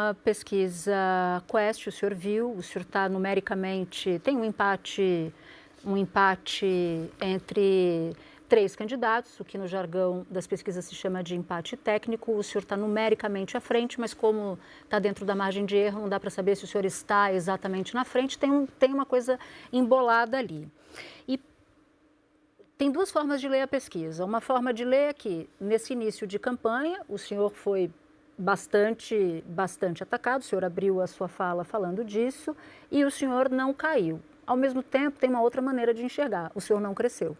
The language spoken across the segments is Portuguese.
A pesquisa Quest, o senhor viu, o senhor está numericamente, tem um empate entre três candidatos, o que no jargão das pesquisas se chama de empate técnico. O senhor está numericamente à frente, mas como está dentro da margem de erro, não dá para saber se o senhor está exatamente na frente, tem uma coisa embolada ali. E tem duas formas de ler a pesquisa. Uma forma de ler é que, nesse início de campanha, o senhor foi bastante atacado, o senhor abriu a sua fala falando disso, e o senhor não caiu. Ao mesmo tempo, tem uma outra maneira de enxergar, o senhor não cresceu.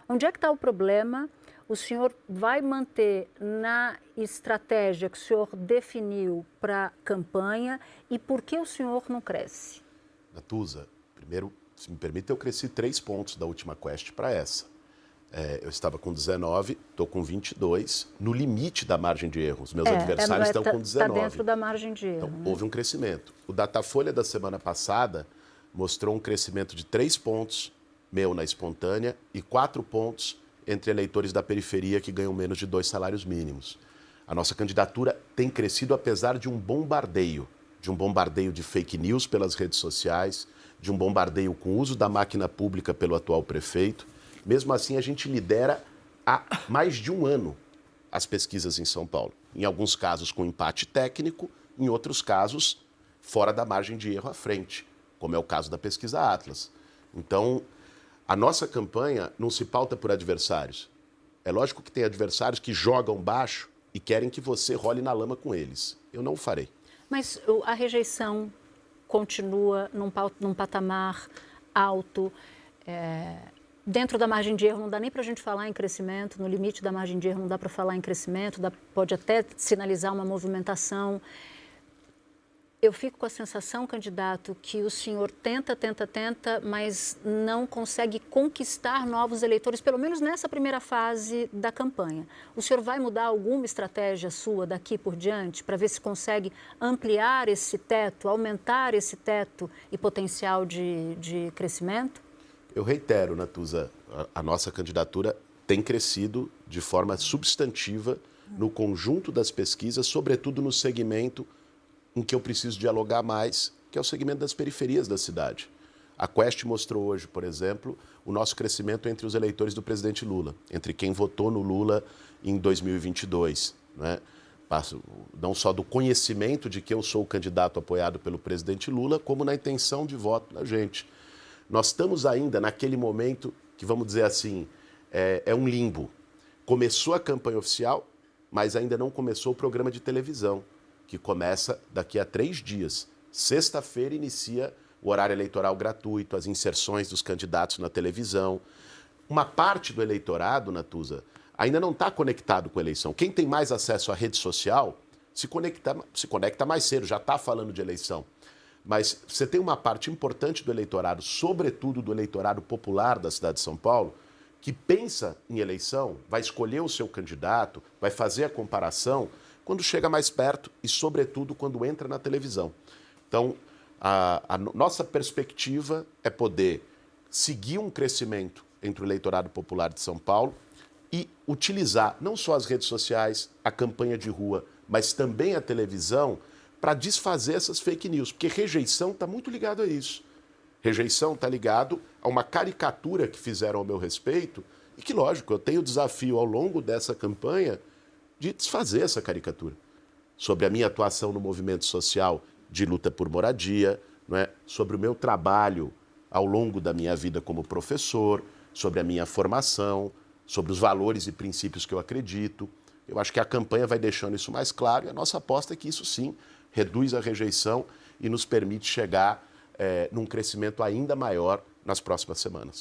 Onde é que está o problema? O senhor vai manter na estratégia que o senhor definiu para a campanha e por que o senhor não cresce? Natuza, primeiro, se me permite, eu cresci 3 pontos da última Quest para essa. Eu estava com 19, estou com 22, no limite da margem de erro. Os meus adversários estão com 19. Está dentro da margem de erro. Então, houve um crescimento. O Datafolha da semana passada mostrou um crescimento de 3 pontos, meu na espontânea, e 4 pontos entre eleitores da periferia que ganham menos de 2 salários mínimos. A nossa candidatura tem crescido apesar de um bombardeio de fake news pelas redes sociais, de um bombardeio com o uso da máquina pública pelo atual prefeito. Mesmo assim, a gente lidera há mais de um ano as pesquisas em São Paulo. Em alguns casos com empate técnico, em outros casos fora da margem de erro à frente, como é o caso da pesquisa Atlas. Então, a nossa campanha não se pauta por adversários. É lógico que tem adversários que jogam baixo e querem que você role na lama com eles. Eu não o farei. Mas a rejeição continua num patamar alto. Dentro da margem de erro não dá nem para a gente falar em crescimento, no limite da margem de erro não dá para falar em crescimento, pode até sinalizar uma movimentação. Eu fico com a sensação, candidato, que o senhor tenta, mas não consegue conquistar novos eleitores, pelo menos nessa primeira fase da campanha. O senhor vai mudar alguma estratégia sua daqui por diante para ver se consegue ampliar esse teto, aumentar esse teto e potencial de crescimento? Eu reitero, Natuza, a nossa candidatura tem crescido de forma substantiva no conjunto das pesquisas, sobretudo no segmento em que eu preciso dialogar mais, que é o segmento das periferias da cidade. A Quest mostrou hoje, por exemplo, o nosso crescimento entre os eleitores do presidente Lula, entre quem votou no Lula em 2022, né? Não só do conhecimento de que eu sou o candidato apoiado pelo presidente Lula, como na intenção de voto da gente. Nós estamos ainda naquele momento que, vamos dizer assim, é um limbo. Começou a campanha oficial, mas ainda não começou o programa de televisão, que começa daqui a 3 dias. Sexta-feira inicia o horário eleitoral gratuito, as inserções dos candidatos na televisão. Uma parte do eleitorado, Natuza, ainda não está conectado com a eleição. Quem tem mais acesso à rede social se conecta mais cedo, já está falando de eleição. Mas você tem uma parte importante do eleitorado, sobretudo do eleitorado popular da cidade de São Paulo, que pensa em eleição, vai escolher o seu candidato, vai fazer a comparação quando chega mais perto e, sobretudo, quando entra na televisão. Então, a nossa perspectiva é poder seguir um crescimento entre o eleitorado popular de São Paulo e utilizar não só as redes sociais, a campanha de rua, mas também a televisão para desfazer essas fake news, porque rejeição está muito ligado a isso. Rejeição está ligado a uma caricatura que fizeram ao meu respeito e que, lógico, eu tenho o desafio ao longo dessa campanha de desfazer essa caricatura. Sobre a minha atuação no movimento social de luta por moradia, não é? Sobre o meu trabalho ao longo da minha vida como professor, sobre a minha formação, sobre os valores e princípios que eu acredito. Eu acho que a campanha vai deixando isso mais claro e a nossa aposta é que isso sim reduz a rejeição e nos permite chegar num crescimento ainda maior nas próximas semanas.